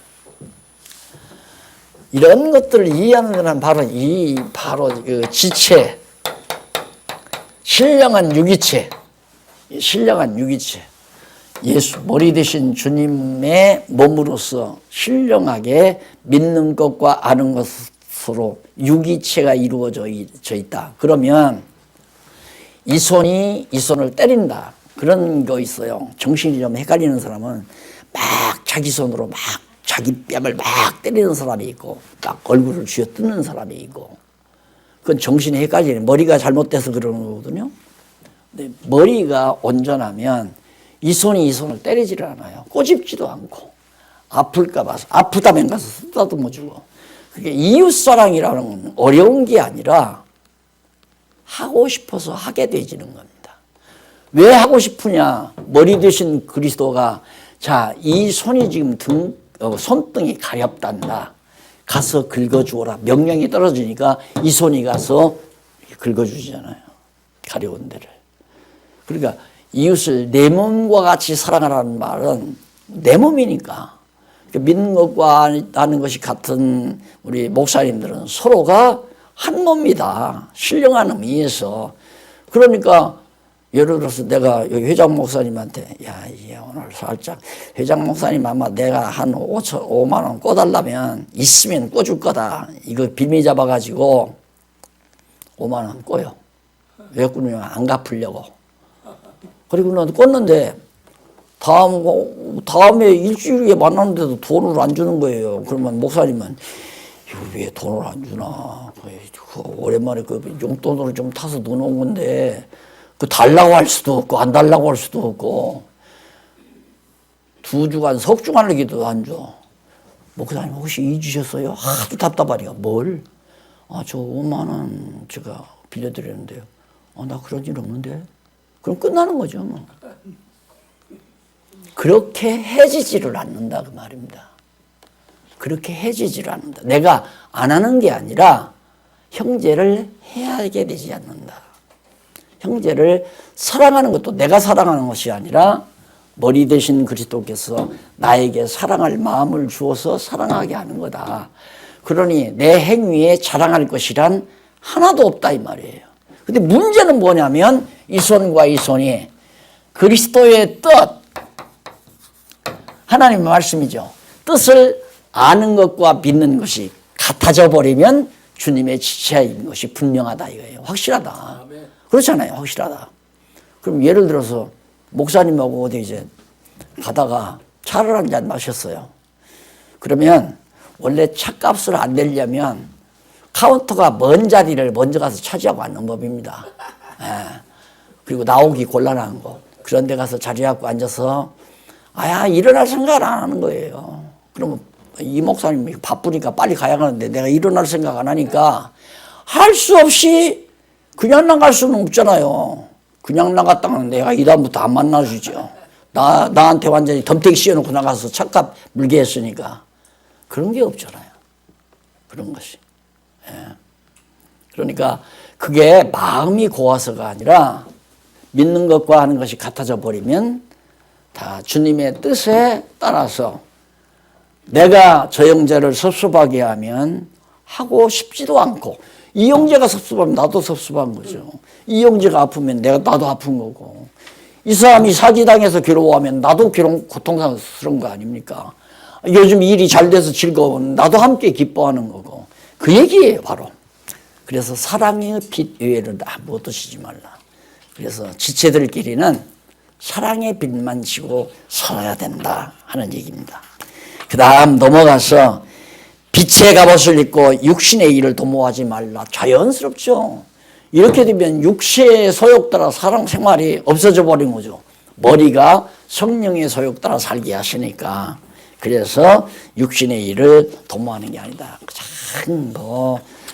이런 것들을 이해하는 것은 바로 그 지체, 신령한 유기체, 신령한 유기체. 예수 머리 되신 주님의 몸으로서 신령하게 믿는 것과 아는 것으로 유기체가 이루어져 있다. 그러면 이 손이 이 손을 때린다. 그런 거 있어요. 정신이 좀 헷갈리는 사람은 막 자기 손으로 막 자기 뺨을 막 때리는 사람이 있고 막 얼굴을 쥐어뜯는 사람이 있고, 그건 정신이 헷갈리는, 머리가 잘못돼서 그러는 거거든요. 근데 머리가 온전하면 이 손이 이 손을 때리지를 않아요. 꼬집지도 않고, 아플까 봐서 아프다면 가서 쓰다듬어 주고. 그게 이웃사랑이라는 건 어려운 게 아니라 하고 싶어서 하게 되지는 겁니다. 왜 하고 싶으냐? 머리 대신 그리스도가 자, 이 손이 지금 손등이 가렵단다. 가서 긁어주어라. 명령이 떨어지니까 이 손이 가서 긁어주잖아요. 가려운 데를. 그러니까 이웃을 내 몸과 같이 사랑하라는 말은 내 몸이니까. 믿는 것과 아는 것이 같은 우리 목사님들은 서로가 한 몸이다. 신령한 의미에서. 그러니까 예를 들어서 내가 여기 회장 목사님한테 야, 오늘 살짝 회장 목사님 아마 내가 한 5만 원 꿔달라면 있으면 꿔줄 거다. 이거 빌미 잡아가지고 5만 원 꿔요. 왜 꾸냐면 안 갚으려고. 그리고 난 꿨는데 다음에 일주일에 만났는데도 돈을 안 주는 거예요. 그러면 목사님은 이거 왜 돈을 안 주나. 오랜만에 그 용돈으로 좀 타서 넣어놓은 건데 그 달라고 할 수도 없고 안 달라고 할 수도 없고 2주간 석주간이기도 안 줘. 목사님 혹시 잊으셨어요? 하도 답답하니까. 뭘? 저 5만 원 제가 빌려드렸는데요. 나 그런 일 없는데. 그럼 끝나는 거죠. 뭐. 그렇게 해지지를 않는다 그 말입니다. 그렇게 해지지를 않는다. 내가 안 하는 게 아니라 형제를 해하게 되지 않는다. 형제를 사랑하는 것도 내가 사랑하는 것이 아니라 머리 대신 그리스도께서 나에게 사랑할 마음을 주어서 사랑하게 하는 거다. 그러니 내 행위에 자랑할 것이란 하나도 없다 이 말이에요. 근데 문제는 뭐냐면 이 손과 이 손이 그리스도의 뜻, 하나님의 말씀이죠. 뜻을 아는 것과 믿는 것이 같아져 버리면 주님의 지체인 것이 분명하다 이거예요. 확실하다. 그렇잖아요. 확실하다. 그럼 예를 들어서 목사님하고 어디 이제 가다가 차를 한 잔 마셨어요. 그러면 원래 차값을 안 내려면 카운터가 먼 자리를 먼저 가서 차지하고 앉는 법입니다. 그리고 나오기 곤란한 거. 그런 데 가서 자리 잡고 앉아서 일어날 생각을 안 하는 거예요. 그러면 이 목사님이 바쁘니까 빨리 가야 하는데 내가 일어날 생각 안 하니까 할 수 없이 그냥 나갈 수는 없잖아요. 그냥 나갔다면 내가 이 다음부터 안 만나주죠. 나한테 완전히 덤태기 씌워놓고 나가서 차값 물게 했으니까. 그런 게 없잖아요. 그런 것이. 그러니까 그게 마음이 고와서가 아니라 믿는 것과 하는 것이 같아져 버리면 다 주님의 뜻에 따라서 내가 저 형제를 섭섭하게 하면 하고 싶지도 않고, 이 형제가 섭섭하면 나도 섭섭한 거죠. 이 형제가 아프면 나도 아픈 거고, 이 사람이 사기당해서 괴로워하면 나도 고통스러운 거 아닙니까? 요즘 일이 잘 돼서 즐거우면 나도 함께 기뻐하는 거고, 그 얘기예요 바로. 그래서 사랑의 빛 외에는 아무것도 쓰지 말라. 그래서 지체들끼리는 사랑의 빛만 지고 살아야 된다 하는 얘기입니다. 그 다음 넘어가서 빛의 갑옷을 입고 육신의 일을 도모하지 말라. 자연스럽죠. 이렇게 되면 육체의 소욕 따라 사랑 생활이 없어져 버린 거죠. 머리가 성령의 소욕 따라 살게 하시니까. 그래서 육신의 일을 도모하는 게 아니다. 참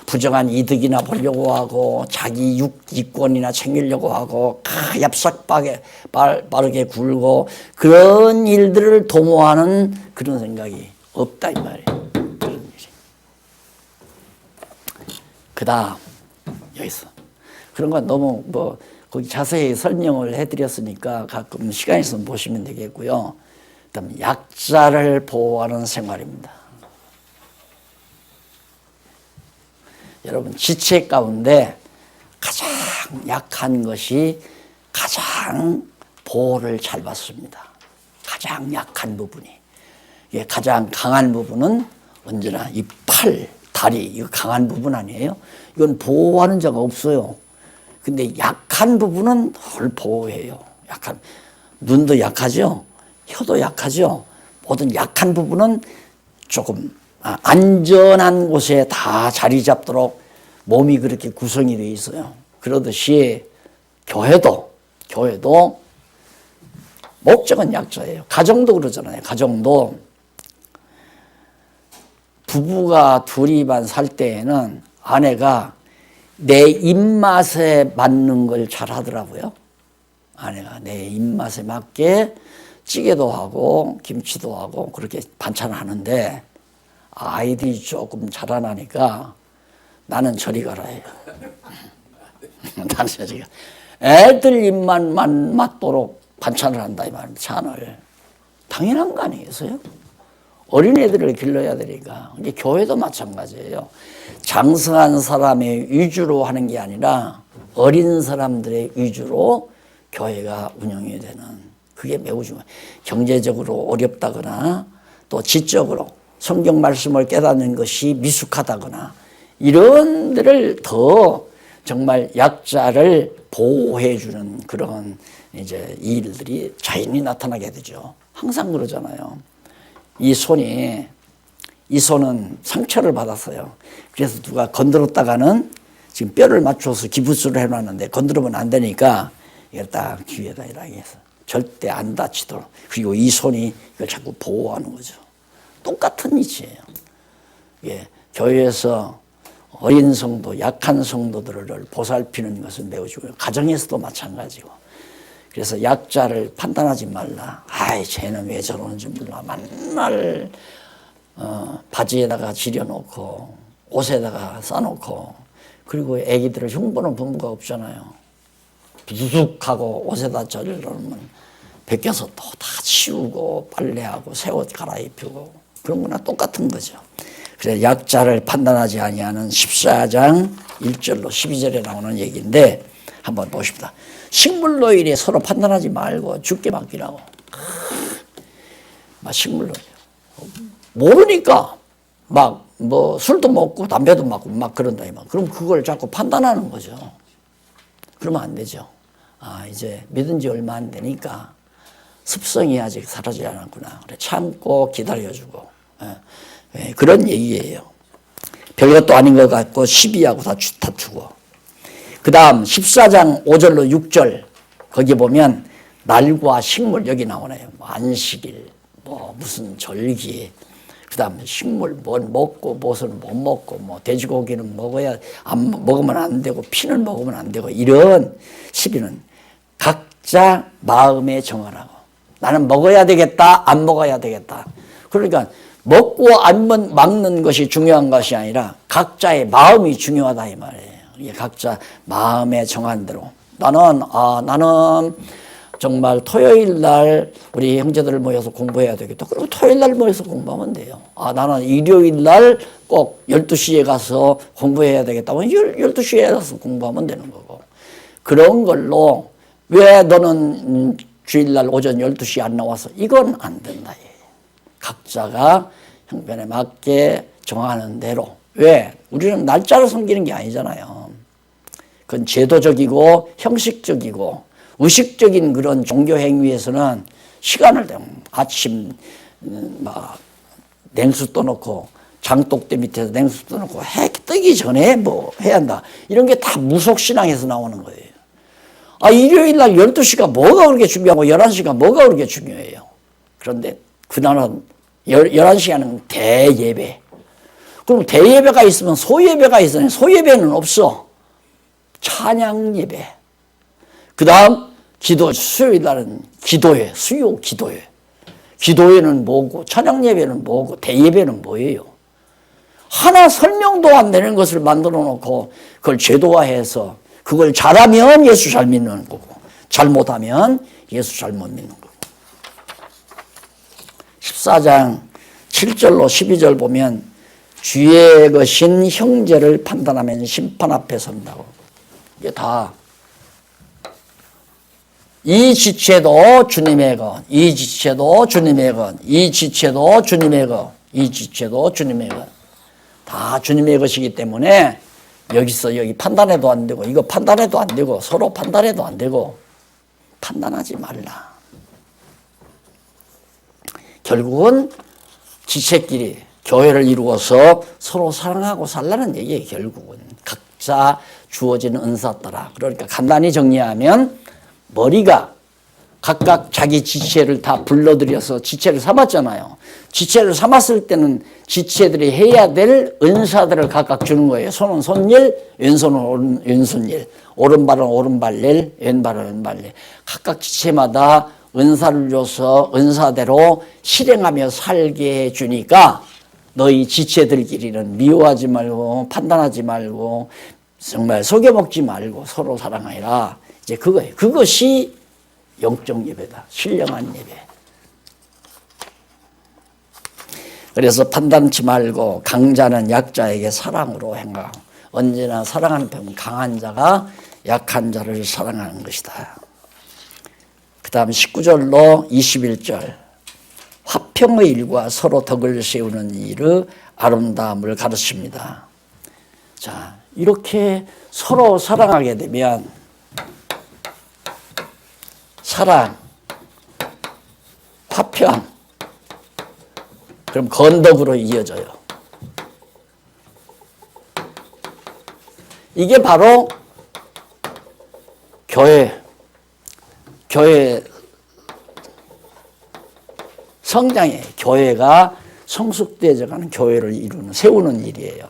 부정한 이득이나 보려고 하고 자기 이권이나 챙기려고 하고 얍삭하게 빠르게 굴고 그런 일들을 도모하는 그런 생각이 없다 이 말이에요. 그런 일이. 그다음 여기서 그런 건 너무 거기 자세히 설명을 해드렸으니까 가끔 시간 있으면 보시면 되겠고요. 그다음 약자를 보호하는 생활입니다. 여러분 지체 가운데 가장 약한 것이 가장 보호를 잘 받습니다. 가장 약한 부분이. 가장 강한 부분은 언제나 이 팔, 다리 이거 강한 부분 아니에요? 이건 보호하는 자가 없어요. 근데 약한 부분은 뭘 보호해요. 약한 눈도 약하죠. 혀도 약하죠. 모든 약한 부분은 조금 안전한 곳에 다 자리 잡도록 몸이 그렇게 구성이 되어 있어요. 그러듯이 교회도 목적은 약자예요. 가정도 그러잖아요. 가정도 부부가 둘이만 살 때에는 아내가 내 입맛에 맞는 걸 잘 하더라고요. 아내가 내 입맛에 맞게 찌개도 하고 김치도 하고 그렇게 반찬을 하는데 아이들이 조금 자라나니까 나는 저리 가라 해요. 나는 저리 가. 애들 입맛만 맞도록 반찬을 한다 이 말입니다. 찬을. 당연한 거 아니겠어요? 어린애들을 길러야 되니까. 이게 교회도 마찬가지예요. 장성한 사람의 위주로 하는 게 아니라 어린 사람들의 위주로 교회가 운영이 되는 그게 매우 중요해요. 경제적으로 어렵다거나 또 지적으로 성경 말씀을 깨닫는 것이 미숙하다거나 이런 데를 더 정말 약자를 보호해 주는 그런 이제 일들이 자연히 나타나게 되죠. 항상 그러잖아요. 이 손은 상처를 받았어요. 그래서 누가 건드렸다가는 지금 뼈를 맞춰서 기부스를 해놨는데 건드리면 안 되니까 이걸 딱 귀에다 이렇게 해서 절대 안 다치도록. 그리고 이 손이 이걸 자꾸 보호하는 거죠. 똑같은 이치예요. 예, 교회에서 어린 성도, 약한 성도들을 보살피는 것은 매우 중요해요. 가정에서도 마찬가지고. 그래서 약자를 판단하지 말라. 아이, 쟤는 왜 저러는지 몰라. 맨날 바지에다가 지려놓고 옷에다가 싸놓고 그리고 애기들을 흉보는 부모가 없잖아요. 부득하고 옷에다 저려놓으면 벗겨서 또 다 치우고 빨래하고 새 옷 갈아입히고 그런 거나 똑같은 거죠. 그래서 약자를 판단하지 아니하는 14장 1절로 12절에 나오는 얘기인데 한번 보십시다. 식물로 인해 서로 판단하지 말고 죽게 맡기라고. 막 식물로 모르니까 막 뭐 술도 먹고 담배도 맞고 막 그런다 이만. 그럼 그걸 자꾸 판단하는 거죠. 그러면 안 되죠. 아, 이제 믿은 지 얼마 안 되니까 습성이 아직 사라지지 않았구나. 그래 참고 기다려주고. 그런 얘기예요. 별것도 아닌 것 같고 시비하고 다투고. 그 다음 14장 5절로 6절 거기 보면 날과 식물 여기 나오네요. 안식일 무슨 절기 그 다음 식물 뭘 먹고 무엇은 못 먹고 돼지고기는 먹으면 안 되고 피는 먹으면 안 되고 이런 시비는 각자 마음에 정하라고. 나는 먹어야 되겠다 안 먹어야 되겠다. 그러니까 먹고 안 먹는 것이 중요한 것이 아니라 각자의 마음이 중요하다 이 말이에요. 각자 마음에 정한 대로 나는 정말 토요일 날 우리 형제들 모여서 공부해야 되겠다. 그리고 토요일 날 모여서 공부하면 돼요. 나는 일요일 날 꼭 12시에 가서 공부해야 되겠다. 12시에 가서 공부하면 되는 거고. 그런 걸로 왜 너는 주일날 오전 12시에 안 나와서 이건 안 된다. 각자가 형편에 맞게 정하는 대로. 왜? 우리는 날짜를 섬기는 게 아니잖아요. 그건 제도적이고 형식적이고 의식적인 그런 종교 행위에서는 시간을 아침 막 냉수 떠놓고 장독대 밑에서 냉수 떠놓고 해 뜨기 전에 뭐 해야 한다. 이런 게 다 무속신앙에서 나오는 거예요. 아, 일요일 날 12시가 뭐가 그렇게 중요하고 11시가 뭐가 그렇게 중요해요. 그런데 그날은 11시간은 대예배. 그럼 대예배가 있으면 소예배가 있으니 소예배는 없어. 찬양예배. 그 다음 기도, 수요일 날은 기도회, 수요 기도회. 기도회는 뭐고 찬양예배는 뭐고 대예배는 뭐예요? 하나 설명도 안 되는 것을 만들어 놓고 그걸 제도화해서 그걸 잘하면 예수 잘 믿는 거고 잘못하면 예수 잘못 믿는 거고. 14장 7절로 12절 보면 주의 것인 형제를 판단하면 심판 앞에 선다고. 이게 다 이 지체도 주님의 것, 이 지체도 주님의 것, 이 지체도 주님의 것, 이 지체도 주님의 것. 다 주님의 것이기 때문에 여기서 여기 판단해도 안 되고 이거 판단해도 안 되고 서로 판단해도 안 되고 판단하지 말라. 결국은 지체끼리 교회를 이루어서 서로 사랑하고 살라는 얘기예요. 결국은 각자 주어진 은사 따라. 그러니까 간단히 정리하면 머리가 각각 자기 지체를 다 불러들여서 지체를 삼았잖아요. 지체를 삼았을 때는 지체들이 해야 될 은사들을 각각 주는 거예요. 손은 손일, 왼손은 왼손일, 오른발은 오른발일, 왼발은 왼발일. 각각 지체마다 은사를 줘서 은사대로 실행하며 살게 해주니까 너희 지체들끼리는 미워하지 말고 판단하지 말고 정말 속여먹지 말고 서로 사랑하라. 이제 그거예요. 그것이 영적 예배다. 신령한 예배. 그래서 판단치 말고 강자는 약자에게 사랑으로 행하고 언제나 사랑하는 편은 강한 자가 약한 자를 사랑하는 것이다. 그 다음 19절로 21절 화평의 일과 서로 덕을 세우는 일의 아름다움을 가르칩니다. 자, 이렇게 서로 사랑하게 되면 사랑, 화평, 그럼 건덕으로 이어져요. 이게 바로 교회 성장의 교회가 성숙되어가는 교회를 세우는 일이에요.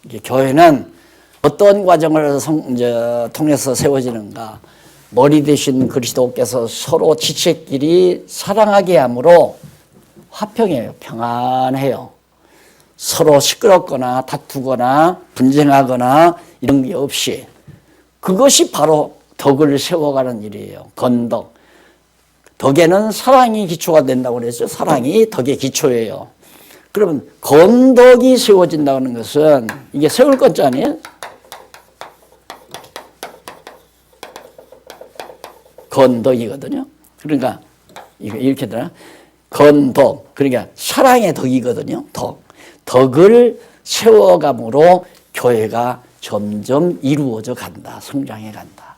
이게 교회는 어떤 과정을 통해서 세워지는가? 머리 대신 그리스도께서 서로 지체끼리 사랑하게 함으로 화평해요. 평안해요. 서로 시끄럽거나 다투거나 분쟁하거나 이런 게 없이 그것이 바로 덕을 세워가는 일이에요. 건덕. 덕에는 사랑이 기초가 된다고 그랬죠. 사랑이 덕의 기초예요. 그러면 건덕이 세워진다는 것은 이게 세울 것자 아니에요? 건덕이거든요. 그러니까 이렇게 되나? 건덕. 그러니까 사랑의 덕이거든요. 덕을 세워감으로 교회가 점점 이루어져 간다. 성장해 간다.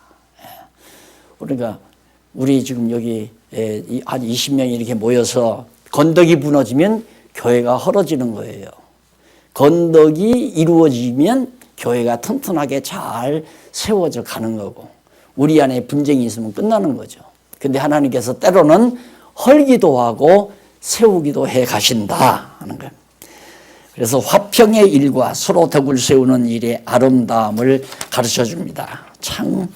그러니까 우리 지금 여기 한 20명이 이렇게 모여서 건덕이 무너지면 교회가 헐어지는 거예요. 건덕이 이루어지면 교회가 튼튼하게 잘 세워져 가는 거고 우리 안에 분쟁이 있으면 끝나는 거죠. 근데 하나님께서 때로는 헐기도 하고 세우기도 해 가신다 하는 거예요. 그래서 화평의 일과 서로 덕을 세우는 일의 아름다움을 가르쳐 줍니다. 참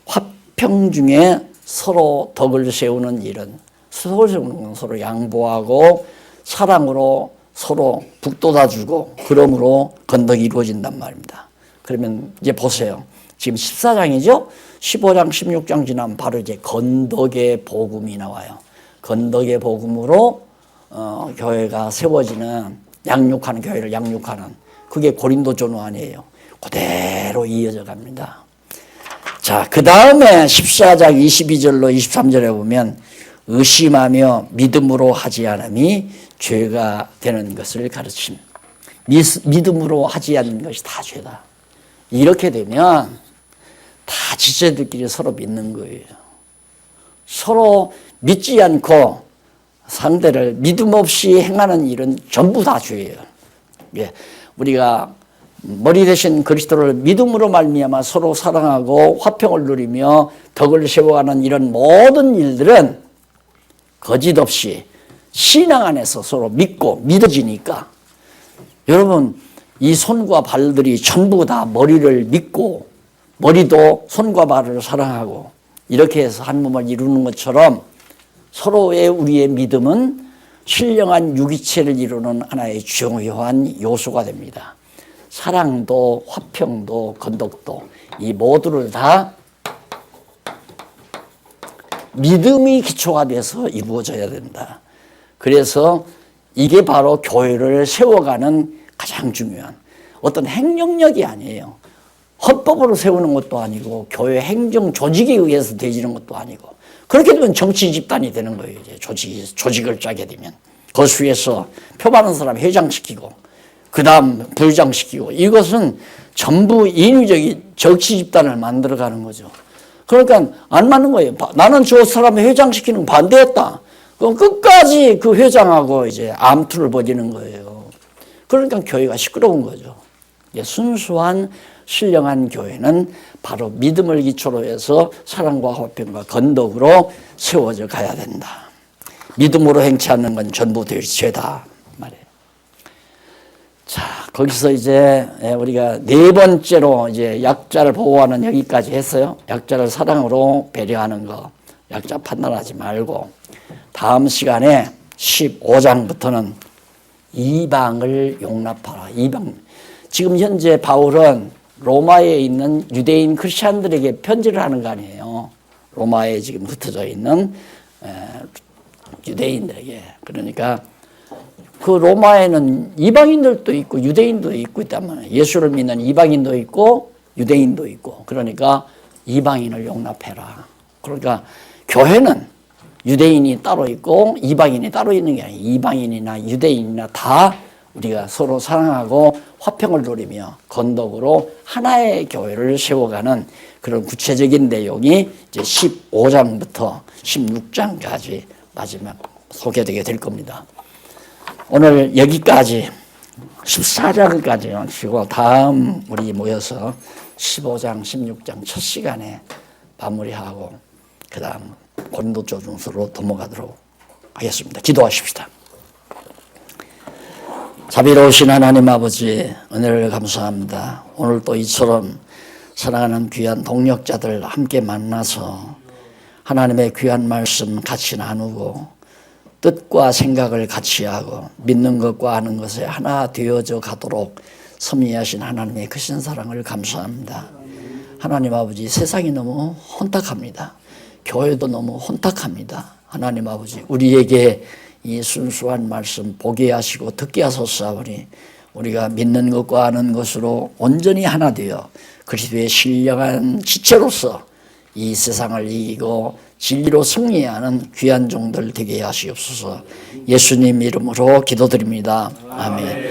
화평 중에 서로 덕을 세우는 일은 서로 세우는 건 서로 양보하고 사랑으로 서로 북돋아주고 그러므로 건덕이 이루어진단 말입니다. 그러면 이제 보세요. 지금 14장이죠. 15장 16장 지나면 바로 이제 건덕의 복음이 나와요. 건덕의 복음으로 교회가 세워지는 양육하는 교회를 양육하는 그게 고린도 전후 아니에요. 그대로 이어져 갑니다. 자, 그 다음에 14장 22절로 23절에 보면 의심하며 믿음으로 하지 않음이 죄가 되는 것을 가르침. 믿음으로 하지 않는 것이 다 죄다. 이렇게 되면 다 지체들끼리 서로 믿는 거예요. 서로 믿지 않고 상대를 믿음 없이 행하는 일은 전부 다 죄예요. 예, 우리가 머리 대신 그리스도를 믿음으로 말미암아 서로 사랑하고 화평을 누리며 덕을 세워가는 이런 모든 일들은 거짓 없이 신앙 안에서 서로 믿고 믿어지니까 여러분 이 손과 발들이 전부 다 머리를 믿고 머리도 손과 발을 사랑하고 이렇게 해서 한 몸을 이루는 것처럼 서로의 우리의 믿음은 신령한 유기체를 이루는 하나의 중요한 요소가 됩니다. 사랑도 화평도 건덕도 이 모두를 다 믿음이 기초가 돼서 이루어져야 된다. 그래서 이게 바로 교회를 세워가는 가장 중요한 어떤 행정력이 아니에요. 헌법으로 세우는 것도 아니고 교회 행정 조직에 의해서 되지는 것도 아니고 그렇게 되면 정치 집단이 되는 거예요. 이제 조직을 짜게 되면 거수에서 표 받는 사람 회장시키고 그 다음 부회장시키고 이것은 전부 인위적인 정치 집단을 만들어가는 거죠. 그러니까 안 맞는 거예요. 나는 저 사람을 회장시키는 거 반대했다. 그럼 끝까지 그 회장하고 이제 암투를 벌이는 거예요. 그러니까 교회가 시끄러운 거죠. 순수한 신령한 교회는 바로 믿음을 기초로 해서 사랑과 화평과 건덕으로 세워져 가야 된다. 믿음으로 행치 않는 건 전부 죄다 말이에요. 자, 거기서 이제 우리가 네 번째로 이제 약자를 보호하는 여기까지 했어요. 약자를 사랑으로 배려하는 거, 약자 판단하지 말고 다음 시간에 15장부터는 이방을 용납하라. 이방. 지금 현재 바울은 로마에 있는 유대인 크리스찬들에게 편지를 하는 거 아니에요. 로마에 지금 흩어져 있는 유대인들에게. 그러니까 그 로마에는 이방인들도 있고 유대인도 있고 있다면 예수를 믿는 이방인도 있고 유대인도 있고 그러니까 이방인을 용납해라. 그러니까 교회는 유대인이 따로 있고 이방인이 따로 있는 게 아니에요. 이방인이나 유대인이나 다 우리가 서로 사랑하고 화평을 누리며 건덕으로 하나의 교회를 세워가는 그런 구체적인 내용이 이제 15장부터 16장까지 마지막 소개되게 될 겁니다. 오늘 여기까지 14장까지 하시고 다음 우리 모여서 15장, 16장 첫 시간에 마무리하고 그 다음 고린도전서로 넘어가도록 하겠습니다. 기도하십시다. 자비로우신 하나님 아버지 은혜를 감사합니다. 오늘 또 이처럼 사랑하는 귀한 동역자들 함께 만나서 하나님의 귀한 말씀 같이 나누고 뜻과 생각을 같이 하고 믿는 것과 아는 것에 하나 되어져 가도록 섭리하신 하나님의 크신 사랑을 감사합니다. 하나님 아버지 세상이 너무 혼탁합니다. 교회도 너무 혼탁합니다. 하나님 아버지 우리에게 이 순수한 말씀 보게 하시고 듣게 하소서하오니 우리가 믿는 것과 아는 것으로 온전히 하나 되어 그리스도의 신령한 지체로서 이 세상을 이기고 진리로 승리하는 귀한 종들 되게 하시옵소서. 예수님 이름으로 기도드립니다. 아멘.